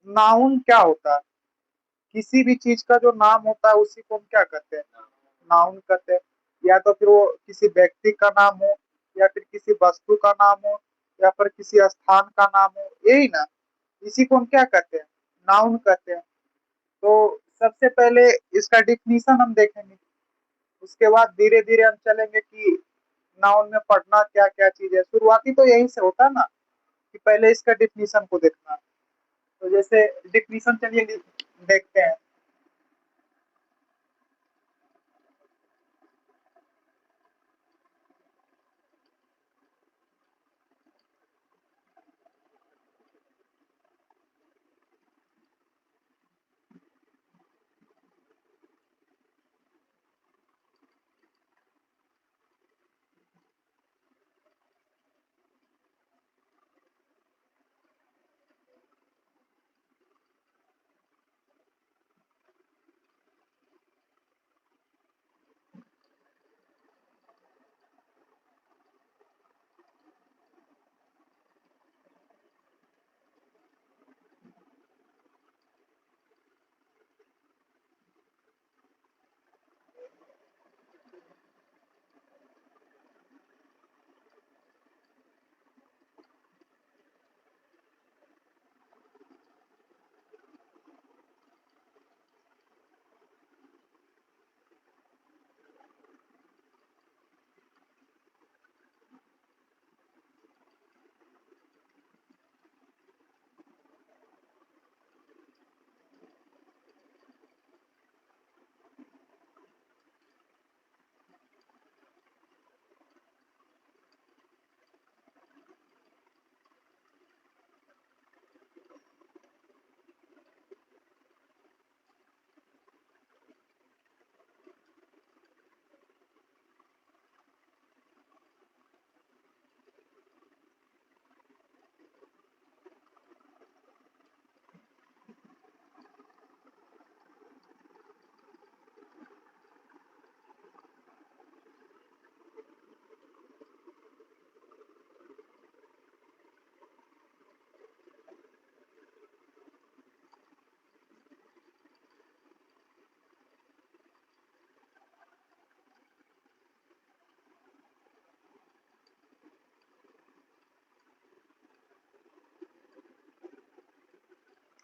Noun क्या होता है? किसी भी चीज का जो नाम होता है उसी को हम क्या कहते हैं? नाउन कहते हैं। या तो फिर वो किसी व्यक्ति का नाम हो, या फिर किसी वस्तु का नाम हो, या फिर किसी स्थान का नाम हो, यही ना। इसी को हम क्या कहते हैं? नाउन कहते हैं। तो सबसे पहले इसका डिफिनीशन हम देखेंगे, उसके बाद धीरे धीरे हम चलेंगे कि नाउन में पढ़ना क्या क्या चीज है। शुरुआती तो यही से होता है ना, कि पहले इसका डिफिनीशन को देखना। तो जैसे डिफिनीशन चलिए देखते हैं।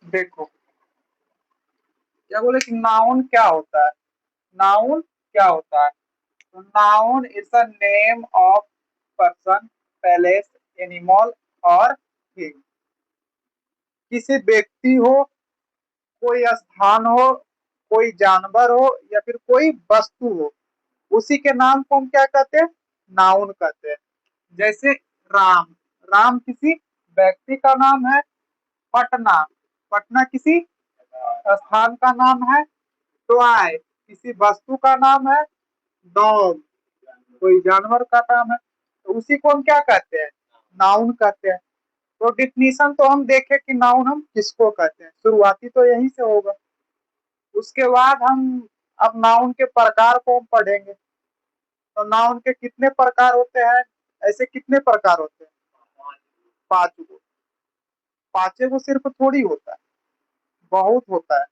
देखो, क्या बोले कि नाउन क्या होता है? नाउन क्या होता है? तो noun is the name of person, place, animal और थिंग। किसी व्यक्ति हो, कोई स्थान हो, कोई जानवर हो, या फिर कोई वस्तु हो, उसी के नाम को हम क्या कहते हैं? नाउन कहते हैं। जैसे राम, राम किसी व्यक्ति का नाम है। पटना, पटना किसी स्थान का नाम है। टॉय किसी वस्तु का नाम है। डॉग कोई जानवर का नाम है। तो उसी को हम क्या कहते हैं? नाउन कहते हैं। तो डिफिनीशन तो हम देखें कि नाउन हम किसको कहते हैं, शुरुआती तो यही से होगा। उसके बाद हम अब नाउन के प्रकार को हम पढ़ेंगे। तो नाउन के कितने प्रकार होते हैं? ऐसे कितने प्रकार होते हैं? पांच गो। पांचे को सिर्फ थोड़ी होता है, बहुत होता है।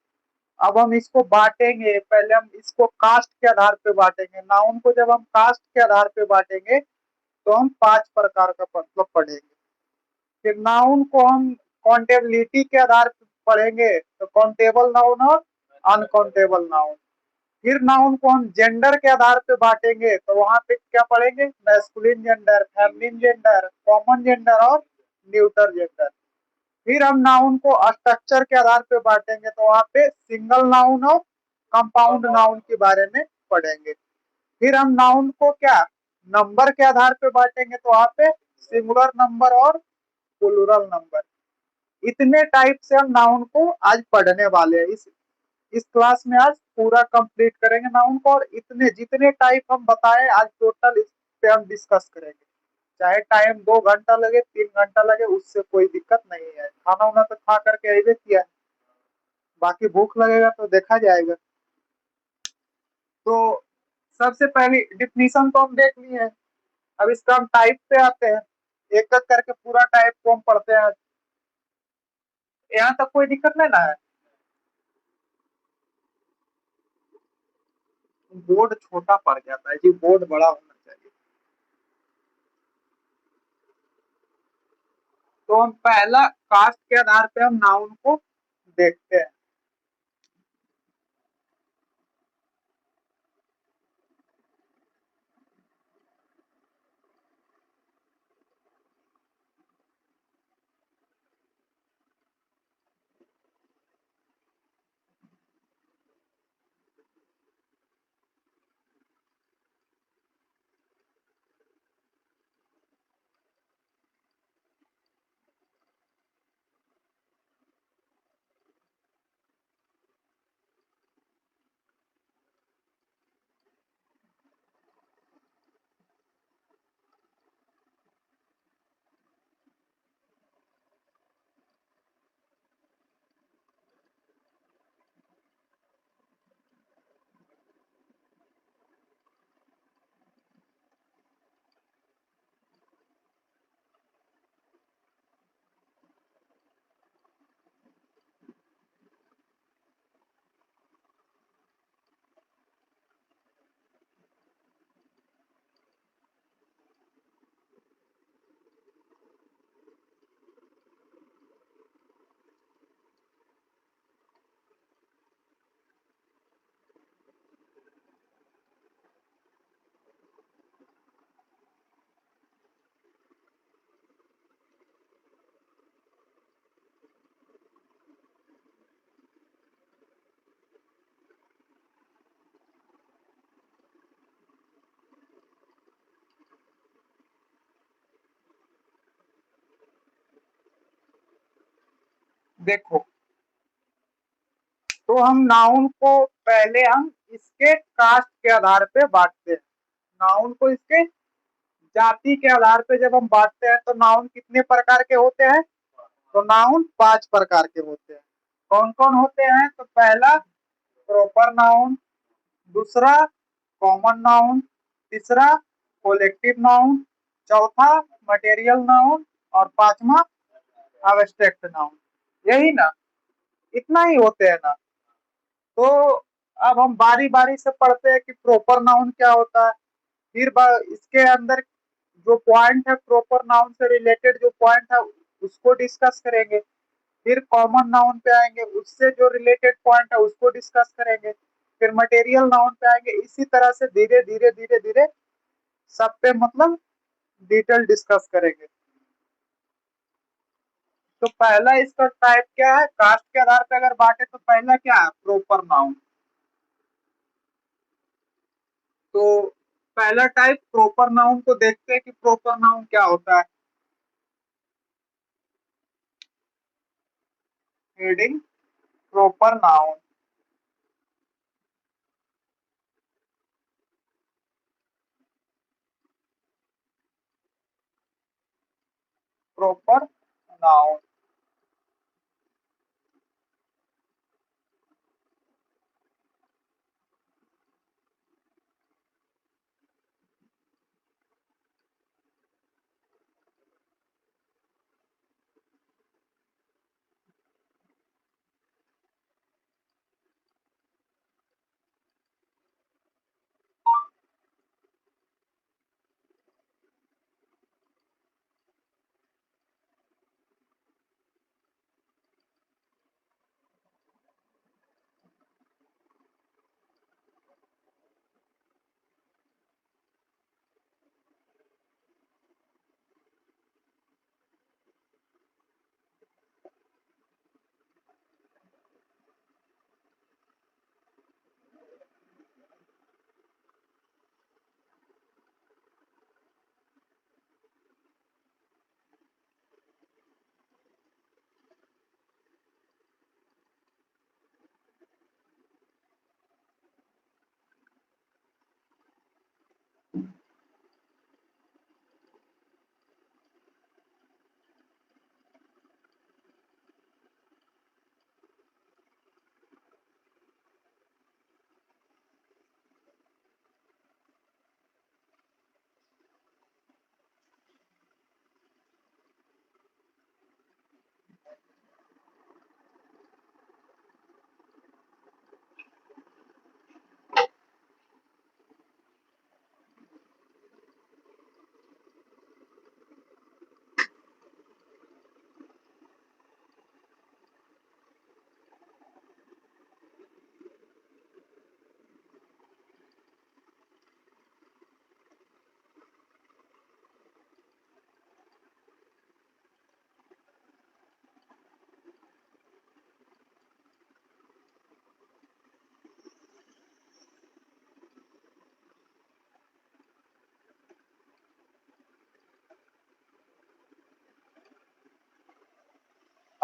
अब हम इसको बांटेंगे, पहले हम इसको कास्ट के आधार पे बांटेंगे। नाउन को जब हम कास्ट के आधार पे बांटेंगे तो हम पांच प्रकार का मतलब पढ़ेंगे। फिर नाउन को हम काउंटेबिलिटी के आधार पर पढ़ेंगे, तो काउंटेबल नाउन और अनकाउंटेबल नाउन। फिर नाउन को हम जेंडर के आधार पे बांटेंगे, तो वहां पे क्या पढ़ेंगे? Masculine gender, feminine gender, common gender और न्यूटर जेंडर। फिर हम नाउन को स्ट्रक्चर के आधार पे बांटेंगे, तो वहां पे सिंगल नाउन और कंपाउंड नाउन के बारे में पढ़ेंगे। फिर हम नाउन को क्या नंबर के आधार पे बांटेंगे, तो वहां पे सिंगुलर नंबर और प्लूरल नंबर। इतने टाइप से हम नाउन को आज पढ़ने वाले हैं। इस क्लास में आज पूरा कंप्लीट करेंगे नाउन को, और इतने जितने टाइप हम बताए आज टोटल इस पे हम डिस्कस करेंगे। चाहे टाइम 2 घंटा लगे, 3 घंटा लगे, उससे कोई दिक्कत नहीं है। खाना वाना तो खा करके अबे किया है, बाकी भूख लगेगा तो देखा जाएगा। तो सबसे पहली डिफिनीशन तो हम देख लिए हैं। अब इसका हम टाइप पे आते हैं, एक एक करके पूरा टाइप को हम पढ़ते हैं। यहाँ तक कोई दिक्कत नहीं ना है? बोर्ड छोटा पड़ जाता है जी, बोर्ड बड़ा होना चाहिए। तो हम पहला कास्ट के आधार पे हम नाउन को देखते हैं। देखो, तो हम नाउन को पहले हम इसके कास्ट के आधार पे बांटते हैं। नाउन को इसके जाति के आधार पे जब हम बांटते हैं तो नाउन कितने प्रकार के होते हैं? तो नाउन 5 प्रकार के होते हैं। कौन कौन होते हैं? तो पहला प्रॉपर नाउन, दूसरा कॉमन नाउन, तीसरा कोलेक्टिव नाउन, चौथा मटेरियल नाउन और पांचवा एब्स्ट्रैक्ट नाउन। यही ना, इतना ही होते हैं ना। तो अब हम बारी बारी से पढ़ते हैं कि प्रॉपर नाउन क्या होता है, फिर इसके अंदर जो पॉइंट है प्रॉपर नाउन से रिलेटेड जो पॉइंट है उसको डिस्कस करेंगे। फिर कॉमन नाउन पे आएंगे, उससे जो रिलेटेड पॉइंट है उसको डिस्कस करेंगे। फिर मटेरियल नाउन पे आएंगे, इसी तरह से धीरे धीरे धीरे धीरे सब पे मतलब डिटेल डिस्कस करेंगे। तो पहला इसका टाइप क्या है? कास्ट के आधार पे अगर बांटे तो पहला क्या है? Proper noun. तो पहला टाइप प्रॉपर नाउन को देखते हैं कि प्रॉपर नाउन क्या होता है। Heading proper noun. Proper noun.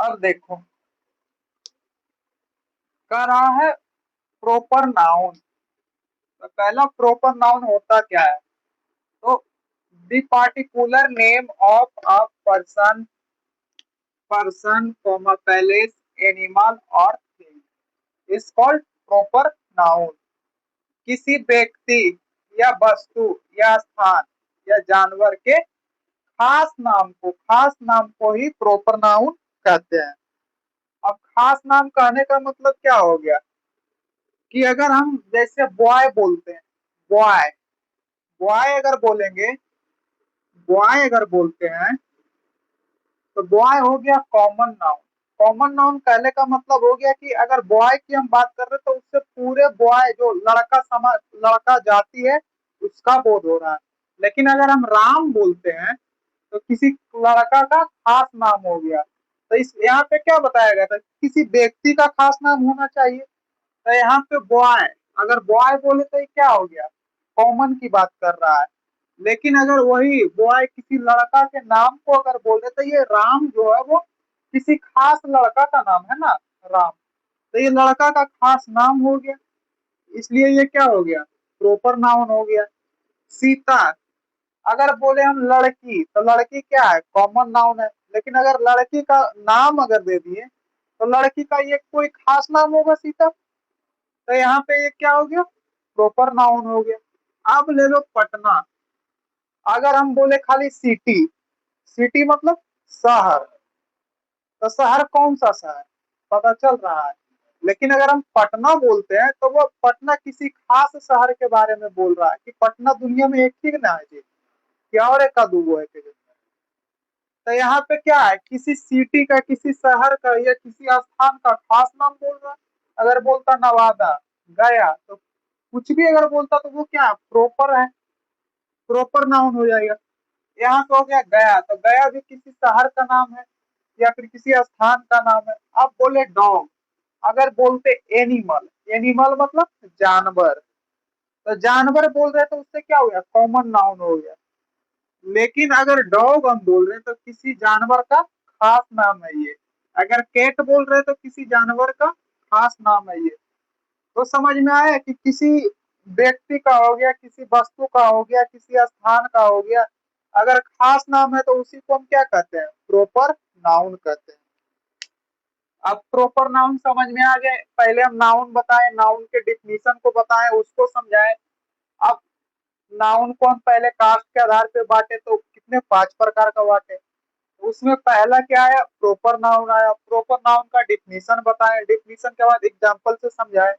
अब देखो, कह रहा है प्रॉपर नाउन। तो पहला प्रॉपर नाउन होता क्या है? तो the particular name of a person, person comma palace, animal और thing is called proper noun. किसी व्यक्ति या वस्तु या स्थान या जानवर के खास नाम को ही प्रॉपर नाउन कहते हैं। अब खास नाम कहने का मतलब क्या हो गया कि अगर हम जैसे बॉय बोलते हैं, बॉय, बॉय अगर बोलेंगे, बॉय अगर बोलते हैं तो बॉय हो गया कॉमन नाउन। कॉमन नाउन कहने का मतलब हो गया कि अगर बॉय की हम बात कर रहे हैं तो उससे पूरे बॉय जो लड़का समाज, लड़का जाति है, उसका बोध हो रहा है। लेकिन अगर हम राम बोलते हैं तो किसी लड़का का खास नाम हो गया। तो इस यहाँ पे क्या बताया गया था, किसी व्यक्ति का खास नाम होना चाहिए। तो यहाँ पे बॉय, अगर बॉय बोले तो ये क्या हो गया, कॉमन की बात कर रहा है। लेकिन अगर वही बॉय किसी लड़का के नाम को अगर बोले तो ये राम जो है वो किसी खास लड़का का नाम है ना, राम। तो ये लड़का का खास नाम हो गया, इसलिए ये क्या हो गया, प्रॉपर नाउन हो गया। सीता, अगर बोले हम लड़की तो लड़की क्या है, कॉमन नाउन है। लेकिन अगर लड़की का नाम अगर दे दिए तो लड़की का ये कोई खास नाम होगा सीता, तो यहाँ पे ये क्या हो गया, प्रॉपर नाउन हो गया। अब ले लो पटना, अगर हम बोले खाली सिटी, सिटी मतलब शहर, तो शहर कौन सा शहर, पता चल रहा है। लेकिन अगर हम पटना बोलते हैं तो वो पटना किसी खास शहर के बारे में बोल रहा है कि पटना दुनिया में एक ही ना है जी, क्या और एक का दूगो है कि। तो यहाँ पे क्या है, किसी सिटी का, किसी शहर का या किसी स्थान का खास नाम बोल रहा है। अगर बोलता नवादा, गया, तो कुछ भी अगर बोलता तो वो क्या प्रॉपर है, प्रॉपर नाउन हो जाएगा। यहाँ पे हो गया गया, तो गया भी किसी शहर का नाम है या फिर किसी स्थान का नाम है। अब बोले डॉग, अगर बोलते एनिमल, एनिमल मतलब जानवर, तो जानवर बोल रहे तो उससे क्या हो गया, कॉमन नाउन हो गया। लेकिन अगर डॉग हम बोल रहे हैं तो किसी जानवर का खास नाम है ये। अगर कैट बोल रहे हैं तो किसी जानवर का खास नाम है ये। तो समझ में आया कि किसी व्यक्ति का हो गया, किसी वस्तु का हो गया, किसी स्थान का हो गया, अगर खास नाम है तो उसी को हम क्या कहते हैं, प्रॉपर नाउन कहते हैं। अब प्रॉपर नाउन समझ में आ गए। पहले हम नाउन बताएं, नाउन के डिफिनीशन को बताएं, उसको समझाएं। अब नाउन को हम पहले कास्ट के आधार पे बांटे तो कितने, 5 प्रकार का बांटे। उसमें पहला क्या आया, प्रॉपर नाउन आया। प्रॉपर नाउन का डिफिनीशन बताएं, डिफिनीशन के बाद एग्जांपल से समझाएं।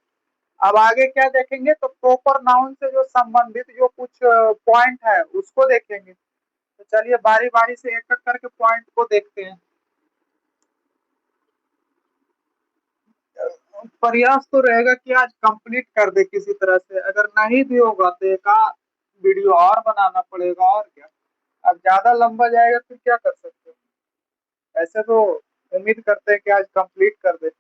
अब आगे क्या देखेंगे, तो प्रॉपर नाउन से जो संबंधित जो कुछ पॉइंट है उसको देखेंगे। तो चलिए बारी बारी से एक एक करके पॉइंट को देखते हैं। प्रयास तो रहेगा कि आज कंप्लीट कर दे किसी तरह से, अगर नहीं भी होगा तो एक वीडियो और बनाना पड़ेगा, और क्या। अब ज्यादा लंबा जाएगा फिर क्या कर सकते हैं। ऐसे तो उम्मीद करते हैं कि आज कंप्लीट कर दे।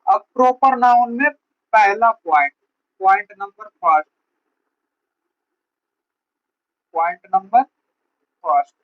अब प्रॉपर नाउन में पहला point, point number first, point number first,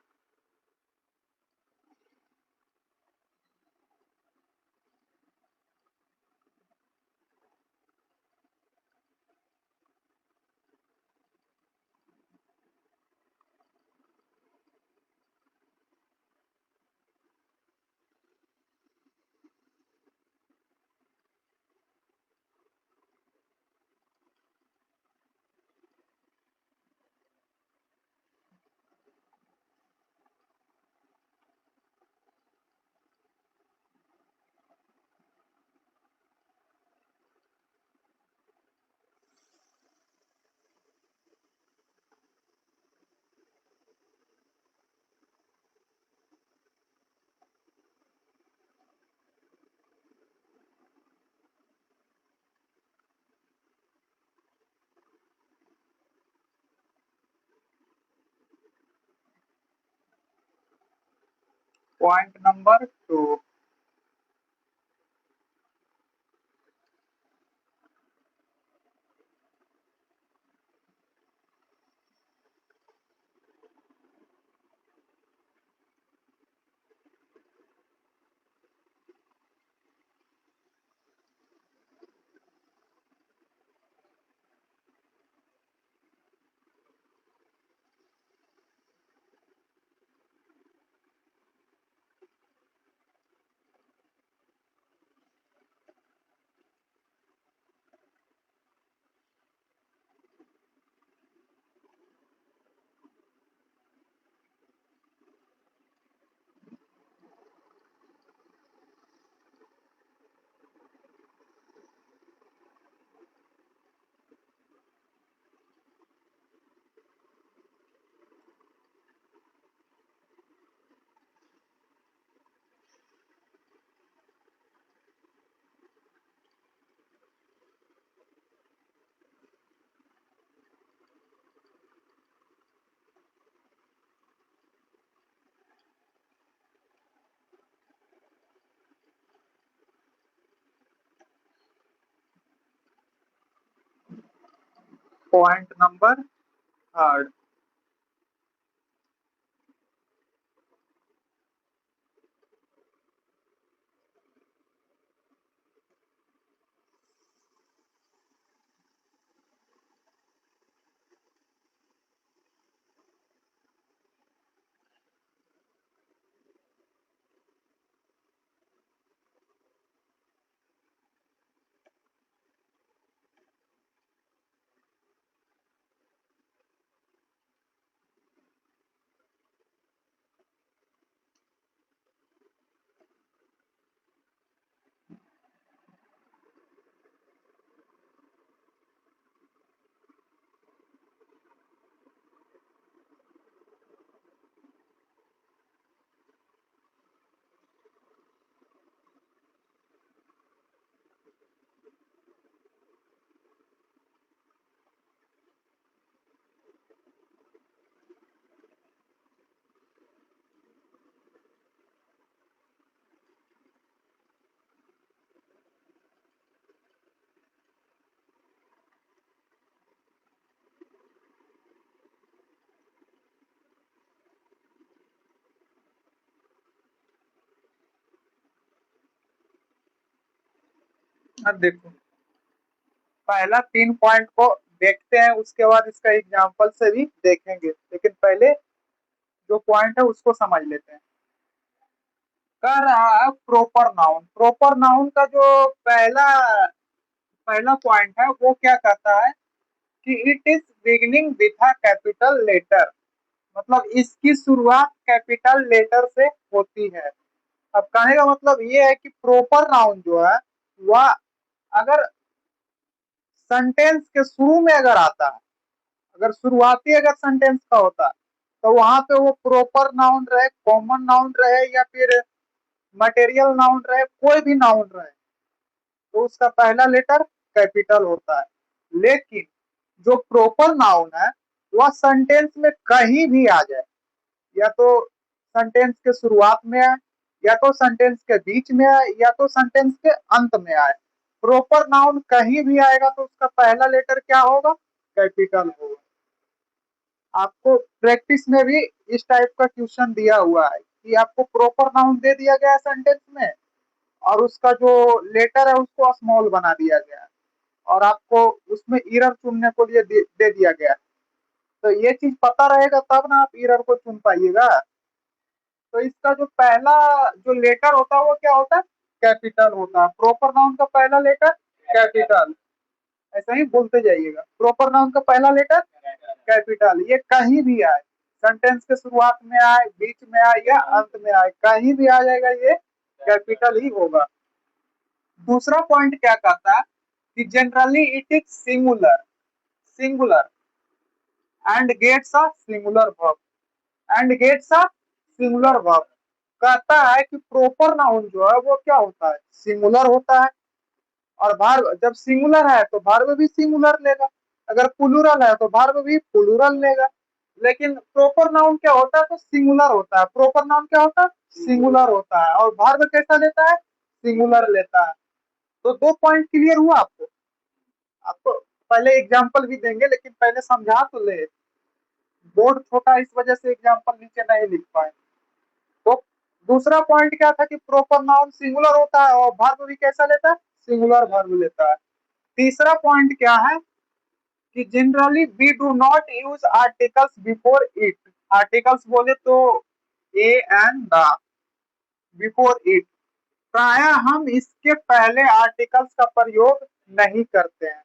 point number two. Point number third, अब देखो पहला 3 पॉइंट को देखते हैं, उसके बाद इसका एग्जांपल से भी देखेंगे, लेकिन पहले जो पॉइंट है उसको समझ लेते हैं। कह रहा है प्रॉपर नाउन, प्रॉपर नाउन का जो पहला पहला पॉइंट है वो क्या कहता है कि it is beginning with a capital letter, मतलब इसकी शुरुआत कैपिटल लेटर से होती है। अब कहने का मतलब ये है कि प्रॉपर नाउन जो है वह अगर सेंटेंस के शुरू में अगर आता है, अगर शुरुआती अगर सेंटेंस का होता है, तो वहां पे वो प्रॉपर नाउन रहे, कॉमन नाउन रहे, या फिर मटेरियल नाउन रहे, कोई भी नाउन रहे, तो उसका पहला लेटर कैपिटल होता है। लेकिन जो प्रॉपर नाउन है वह सेंटेंस में कहीं भी आ जाए, या तो सेंटेंस के शुरुआत में आए, या तो सेंटेंस के बीच में आए, या तो सेंटेंस के अंत में आए, प्रॉपर नाउन कहीं भी आएगा तो उसका पहला लेटर क्या होगा, कैपिटल होगा। आपको प्रैक्टिस में भी इस टाइप का क्वेश्चन दिया हुआ है कि आपको प्रॉपर नाउन दे दिया गया है सेंटेंस में, और उसका जो लेटर है उसको स्मॉल बना दिया गया है, और आपको उसमें इरर चुनने को लिए दे दिया गया है। तो ये चीज पता रहेगा तब ना आप इरर को चुन पाइएगा। तो इसका जो पहला जो लेटर होता है वो क्या होता है, कैपिटल होता है। प्रॉपर नाउन का पहला लेटर कैपिटल, ऐसा ही बोलते जाइएगा, प्रॉपर नाउन का पहला लेटर कैपिटल। ये कहीं भी आए, सेंटेंस के शुरुआत में आए, बीच में आए, या अंत में आए, कहीं भी आ जाएगा, ये कैपिटल ही होगा। दूसरा पॉइंट क्या कहता है कि generally it is singular, singular and gets a singular verb, and gets a singular verb. कहता है कि प्रॉपर नाउन जो है वो क्या होता है, सिंगुलर होता है, और वर्ब जब सिंगुलर है तो वर्ब भी सिंगुलर लेगा, अगर प्लूरल है तो वर्ब भी प्लूरल लेगा। लेकिन प्रॉपर नाउन क्या होता है, तो सिंगुलर होता है। प्रॉपर नाउन क्या होता है, सिंगुलर होता है, और वर्ब कैसा लेता है, सिंगुलर लेता है। तो 2 पॉइंट क्लियर हुआ आपको। आपको पहले एग्जांपल भी देंगे, लेकिन पहले समझा तो ले, बोर्ड छोटा इस वजह से एग्जांपल नीचे नहीं लिख पाए। तो दूसरा पॉइंट क्या था कि प्रॉपर नाउन सिंगुलर होता है, और वर्ब भी कैसा लेता है, सिंगुलर वर्ब लेता है। तीसरा पॉइंट क्या है कि generally we do not use articles before it. Articles बोले तो a and the, before it, प्राय हम इसके पहले आर्टिकल्स का प्रयोग नहीं करते हैं।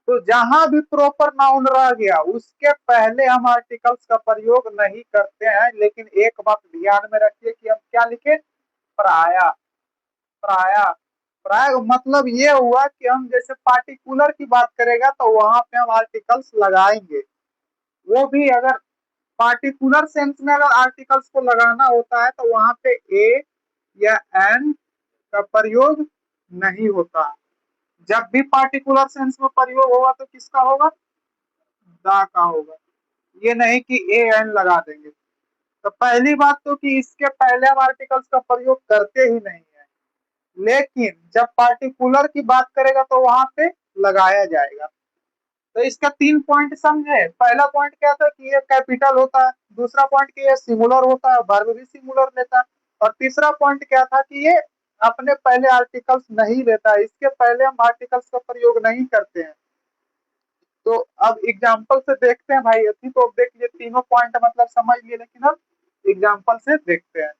तो जहां भी प्रॉपर नाउन रह गया उसके पहले हम आर्टिकल्स का प्रयोग नहीं करते हैं। लेकिन एक बात ध्यान में रखिए कि हम क्या लिखे, प्राय, प्राय। प्राय मतलब ये हुआ कि हम जैसे पार्टिकुलर की बात करेगा तो वहां पे हम आर्टिकल्स लगाएंगे। वो भी अगर पार्टिकुलर सेंस में अगर आर्टिकल्स को लगाना होता है तो वहां पे ए या एन का प्रयोग नहीं होता। जब भी पार्टिकुलर सेंस में प्रयोग होगा तो किसका होगा, दा का होगा। ये नहीं कि ए एन लगा देंगे। तो पहली बात तो कि इसके पहले हम आर्टिकल्स का प्रयोग करते ही नहीं है, लेकिन जब पार्टिकुलर की बात करेगा तो वहां पे लगाया जाएगा। तो इसका 3 पॉइंट समझे। पहला पॉइंट क्या था कि ये कैपिटल होता है, दूसरा पॉइंट कि ये सिंगुलर होता है, वर्ब भी सिंगुलर लेता है, और तीसरा पॉइंट क्या था कि ये अपने पहले आर्टिकल्स नहीं लेता है, इसके पहले हम आर्टिकल्स का प्रयोग नहीं करते हैं। तो अब एग्जाम्पल से देखते हैं भाई, अभी तो अब देख लिए तीनों पॉइंट मतलब समझ लिए, लेकिन अब एग्जाम्पल से देखते हैं।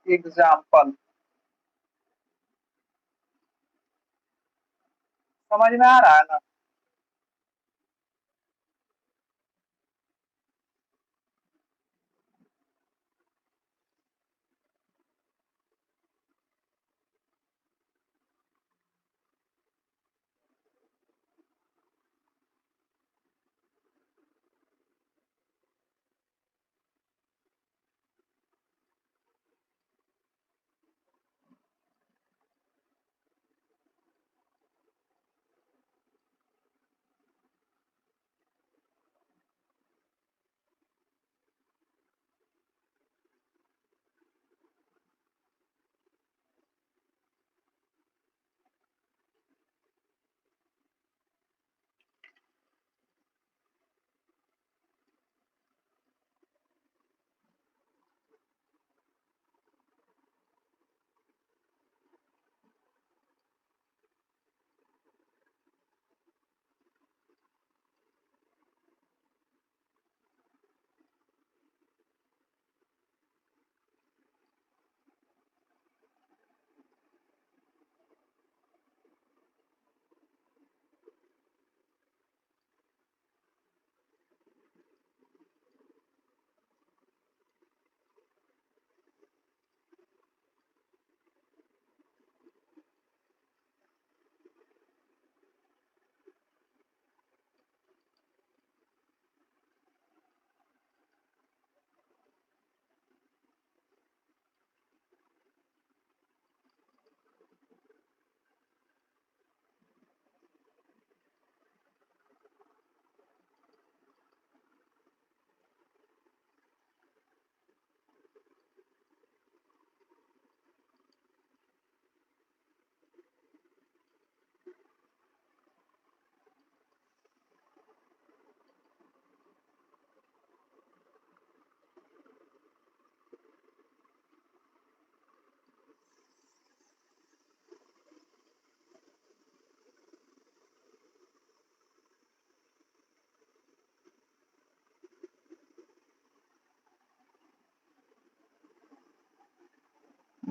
एग्जाम्पल समझ में आ रहा है ना।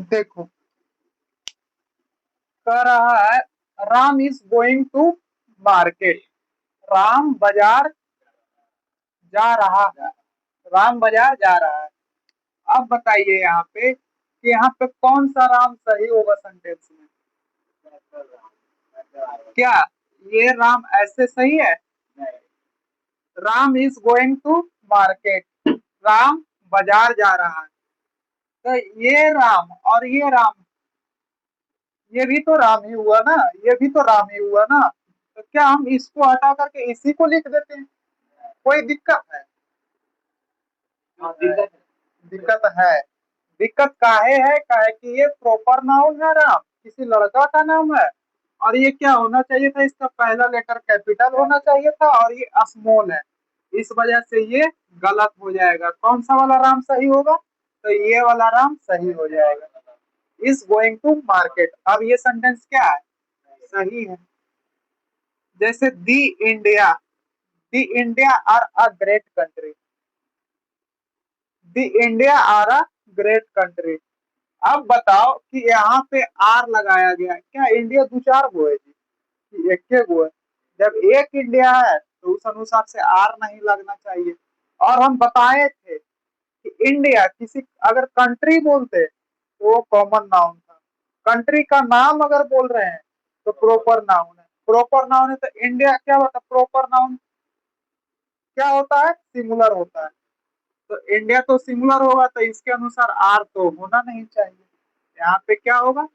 देखो, कह रहा है Ram is going to market, Ram बाजार जा रहा है, राम बाजार जा रहा है। अब बताइए यहाँ पे कि यहाँ पे कौन सा राम सही होगा सेंटेंस में। क्या ये राम ऐसे सही है? Ram is going to market, Ram बाजार जा रहा है। तो ये राम और ये राम, ये भी तो राम ही हुआ ना, ये भी तो राम ही हुआ ना। तो क्या हम इसको हटा करके इसी को लिख देते हैं? कोई दिक्कत है? दिक्कत है। दिक्कत काहे है? काहे कि ये प्रॉपर नाउन है, राम किसी लड़का का नाम है, और ये क्या होना चाहिए था, इसका पहला लेटर कैपिटल होना चाहिए था, और ये स्मॉल है। इस वजह से ये गलत हो जाएगा। कौन सा वाला राम सही होगा? तो ये वाला राम सही हो जाएगा, इज गोइंग टू मार्केट। अब ये सेंटेंस क्या है? सही है। जैसे the India are a great country, the India are a great country. अब बताओ कि यहाँ पे आर लगाया गया, क्या इंडिया दो चार गो है जी कि एक के गो है? जब एक इंडिया है तो उस अनुसार से आर नहीं लगना चाहिए। और हम बताए थे कि इंडिया किसी अगर कंट्री बोलते तो वो कॉमन नाउन था, कंट्री का नाम अगर बोल रहे हैं तो प्रॉपर नाउन है, प्रॉपर नाउन है। तो इंडिया क्या होता है? प्रॉपर नाउन क्या होता है? सिंगुलर होता है। तो इंडिया तो सिंगुलर होगा, तो इसके अनुसार आर तो होना नहीं चाहिए। यहाँ पे क्या होगा?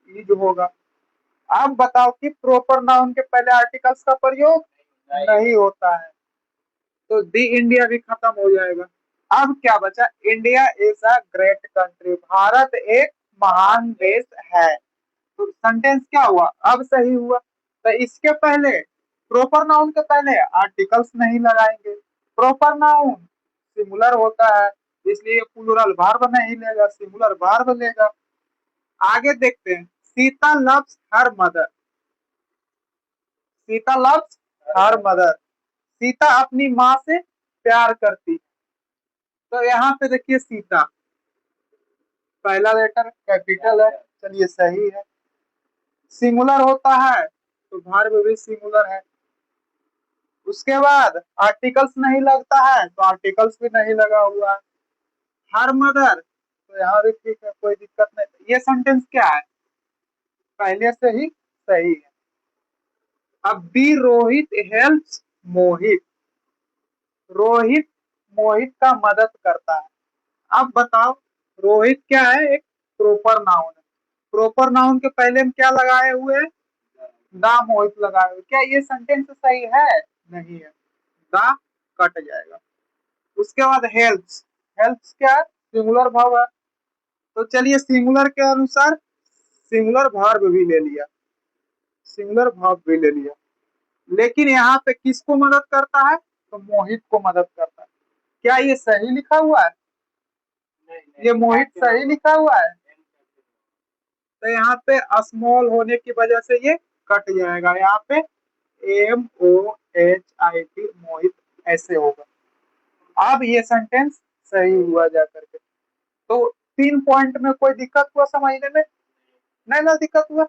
ईज होगा। अब बताओ कि प्रॉपर नाउन के पहले आर्टिकल्स का प्रयोग नहीं होता है, तो दी इंडिया भी खत्म हो जाएगा। अब क्या बचा, India is a great country, Bharat एक महान देश है। तो सेंटेंस क्या हुआ, अब सही हुआ। तो इसके पहले, प्रॉपर नाउन के पहले आर्टिकल्स नहीं लगाएंगे। प्रॉपर नाउन सिंगुलर होता है, इसलिए प्लूरल वर्ब नहीं लेगा, सिंगुलर वर्ब लेगा। आगे देखते हैं, Sita loves her mother, Sita loves her mother, Sita अपनी माँ से प्यार करती। तो यहाँ पे देखिए सीता, पहला लेटर कैपिटल है, चलिए सही है। सिंगुलर होता है तो वर्ब भी सिंगुलर है। उसके बाद आर्टिकल्स नहीं लगता है तो आर्टिकल्स भी नहीं लगा हुआ है। हर मदर, तो यहाँ भी ठीक है, कोई दिक्कत नहीं। ये सेंटेंस क्या है, पहले से ही सही है। अब बी रोहित हेल्प्स मोहित, रोहित मोहित का मदद करता है। अब बताओ, रोहित क्या है, एक प्रॉपर नाउन है, प्रॉपर नाउन के पहले हम क्या लगाए हुए हैं, दा मोहित लगाए हुए। क्या ये सेंटेंस सही है, नहीं है, दा कट जाएगा। उसके बाद हेल्प्स, हेल्प्स क्या है, सिंगुलर वर्ब है, तो चलिए सिंगुलर के अनुसार सिंगुलर वर्ब भी ले लिया, सिंगुलर वर्ब भी ले लिया। लेकिन यहाँ पे किसको मदद करता है, तो मोहित को मदद करता है। क्या ये सही लिखा हुआ है, ये मोहित सही लिखा हुआ है, तो यहाँ पे स्मॉल होने की वजह से ये कट जाएगा। यहाँ पे MOHIT मोहित ऐसे होगा। अब ये सेंटेंस सही हुआ जा करके। तो 3 पॉइंट में कोई दिक्कत हुआ समझने में, नहीं ना दिक्कत हुआ,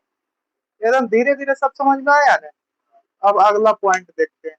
एकदम धीरे धीरे सब समझ में आया ना। अब अगला पॉइंट देखते हैं।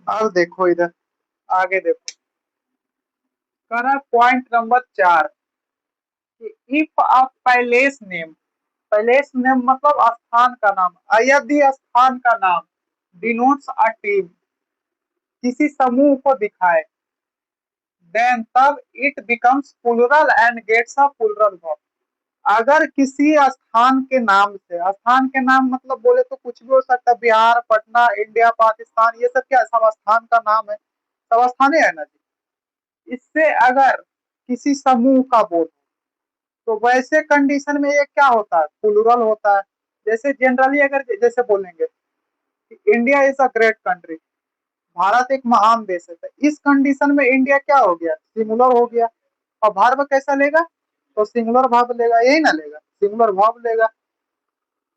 अब देखो इधर, आगे देखो, करा पॉइंट नंबर 4 कि if a palace name, palace name मतलब स्थान का नाम, यदि स्थान का नाम डिनोट्स अ टीम, किसी समूह को दिखाए, देन तब it becomes plural and gets a plural verb. अगर किसी स्थान के नाम से, स्थान के नाम मतलब बोले तो कुछ भी हो सकता है, बिहार, पटना, इंडिया, पाकिस्तान, ये सब क्या है? सब स्थान का नाम है, सब स्थानीय है ना जी। इससे अगर किसी समूह का बोध, तो वैसे कंडीशन में ये क्या होता है? प्लुरल होता है। जैसे जनरली अगर जैसे बोलेंगे कि India is a great country, Bharat एक महान देश है, तो इस कंडीशन में इंडिया क्या हो गया? सिंगुलर हो गया। और भार्ब कैसा लेगा? तो सिंगुलर भार्ब लेगा, यही ना लेगा, सिंगुलर भार्ब लेगा।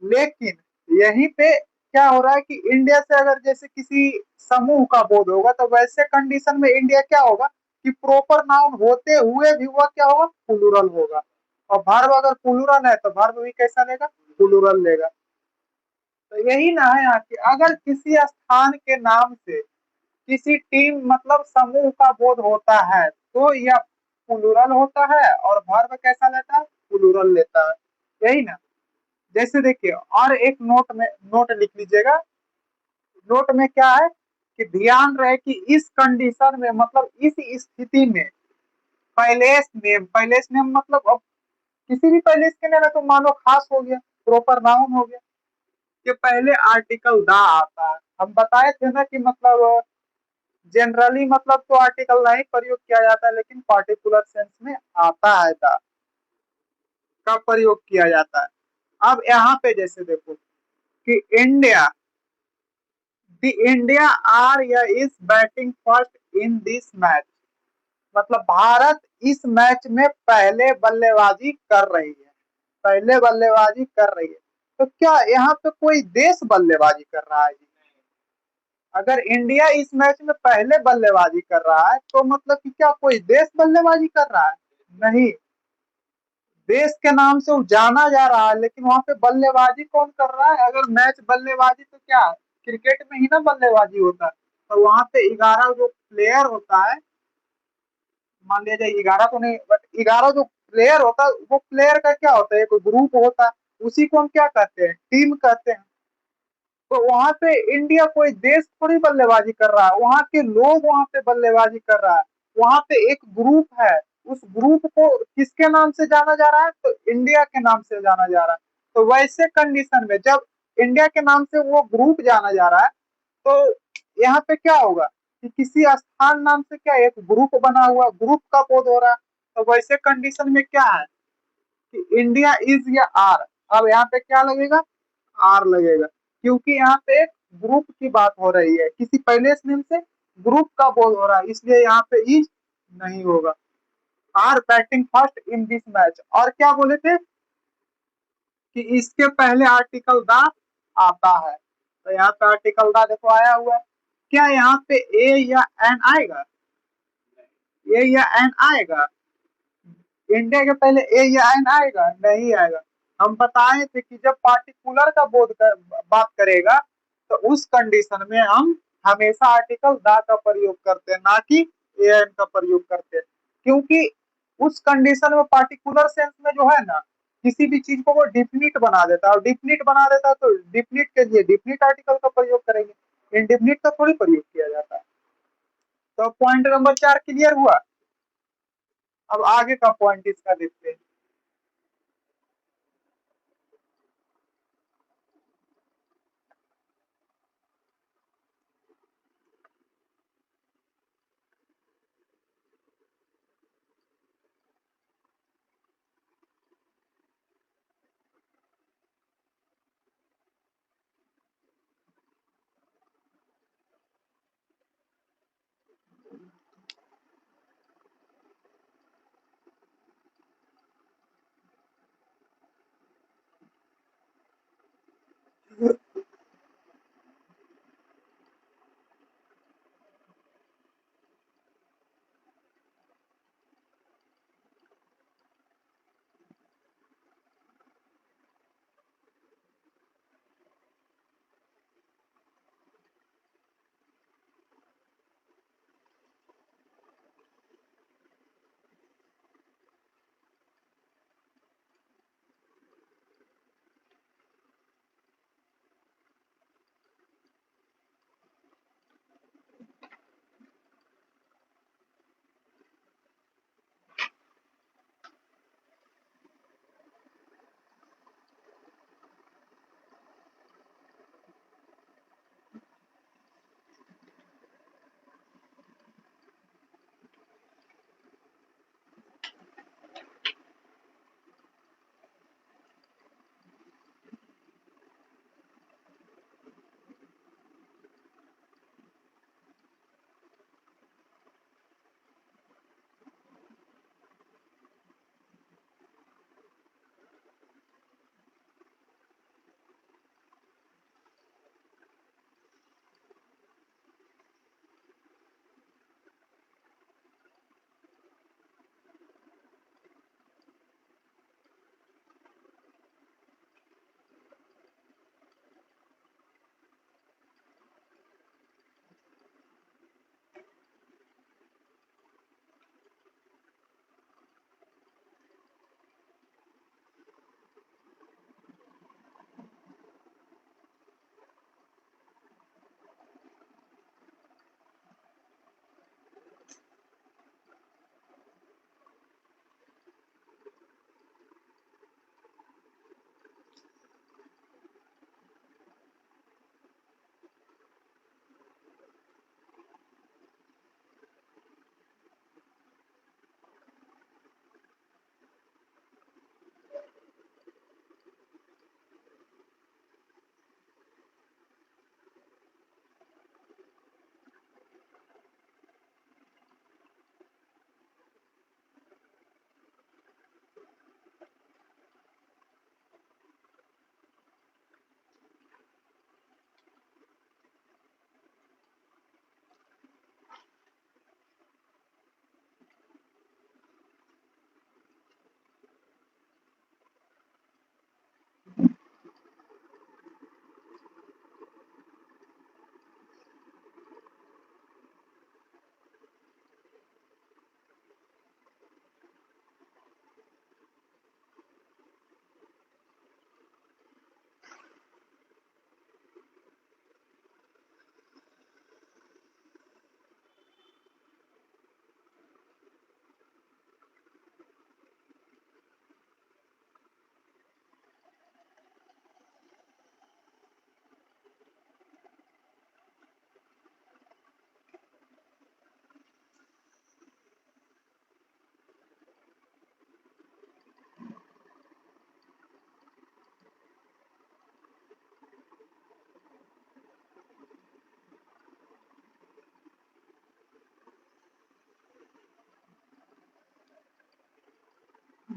लेकिन यहीं पे क्या हो रहा है कि इंडिया से अगर जैसे किसी समूह का बोध होगा, तो वैसे कंडीशन में इंडिया क्या होगा कि प्रॉपर नाउन होते हुए भी वह क्या होगा? प्लुरल होगा। और भार्ब अगर प्लुरल है तो भार्ब भी कैसा लेगा? प्लुरल लेगा। तो यही ना है यहाँ की, अगर किसी स्थान के नाम से किसी टीम मतलब समूह का बोध होता है, तो यह प्लुरल होता है, और वर्ब कैसा लेता है? प्लुरल लेता है। यही ना। जैसे देखिए, और एक नोट में नोट लिख लीजिएगा। नोट में क्या है कि ध्यान रहे कि इस कंडीशन में मतलब इस स्थिति में पैलेस नेम, पैलेस नेम मतलब अब किसी भी पैलेस के नेम है तो मान लो खास हो गया, प्रॉपर नाउन हो गया, कि पहले आर्टिकल दा आता है। हम बताए थे ना कि मतलब जनरली मतलब तो आर्टिकल नहीं प्रयोग किया जाता है, लेकिन पार्टिकुलर सेंस में आता है दा का प्रयोग किया जाता है। अब यहाँ पे जैसे देखो कि इंडिया, द इंडिया आर या is batting first in this match, मतलब भारत इस मैच में पहले बल्लेबाजी कर रही है, पहले बल्लेबाजी कर रही है। तो क्या यहाँ पे कोई देश बल्लेबाजी कर रहा है? अगर इंडिया इस मैच में पहले बल्लेबाजी कर रहा है, तो मतलब कि क्या कोई देश बल्लेबाजी कर रहा है? नहीं, देश के नाम से वो जाना जा रहा है, लेकिन वहां पे बल्लेबाजी कौन कर रहा है? अगर मैच बल्लेबाजी तो क्या क्रिकेट में ही ना बल्लेबाजी होता है, तो वहां पे 11 जो प्लेयर होता है, मान लिया जाए 11 तो नहीं, बट 11 जो प्लेयर होता है, वो प्लेयर का क्या होता है? एक ग्रुप होता है, उसी को हम क्या कहते हैं? टीम कहते हैं। तो वहां पे इंडिया कोई देश थोड़ी बल्लेबाजी कर रहा है, वहां के लोग वहां पे बल्लेबाजी कर रहा है। वहां पे एक ग्रुप है, उस ग्रुप को किसके नाम से जाना जा रहा है? तो इंडिया के नाम से जाना जा रहा है। तो वैसे कंडीशन में जब इंडिया के नाम से वो ग्रुप जाना जा रहा है, तो यहाँ पे क्या होगा कि किसी स्थान नाम से क्या एक ग्रुप बना हुआ, ग्रुप का बोध हो रहा है। तो वैसे कंडीशन में क्या है कि इंडिया इज या आर, अब यहाँ पे क्या लगेगा? आर लगेगा, क्योंकि यहाँ पे एक ग्रुप की बात हो रही है, किसी पहले नेम से ग्रुप का बोल हो रहा है, इसलिए यहाँ पे इज नहीं होगा। Are batting first in this match, और क्या बोले थे कि इसके पहले आर्टिकल दा आता है, तो यहाँ पे आर्टिकल दा देखो आया हुआ है। क्या यहाँ पे ए या एन आएगा? ए या एन आएगा? इंडिया के पहले ए या एन आएगा? नहीं आएगा। हम बताए थे कि जब पार्टिकुलर का बात करेगा, तो उस कंडीशन में हम हमेशा आर्टिकल दा का प्रयोग करते हैं, ना कि ए एन का प्रयोग करते हैं। क्योंकि उस कंडीशन में पार्टिकुलर सेंस में जो है ना, किसी भी चीज को वो डिफिनिट बना देता है, और डिफिनिट बना देता है तो डिफिनिट के लिए डिफिनिट आर्टिकल का प्रयोग करेंगे, इनडिफिनिट का थोड़ी प्रयोग किया जाता है। तो पॉइंट नंबर 4 क्लियर हुआ। अब आगे का पॉइंट इसका देखते हैं।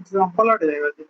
एग्जाम्पल हट जाएगा जी।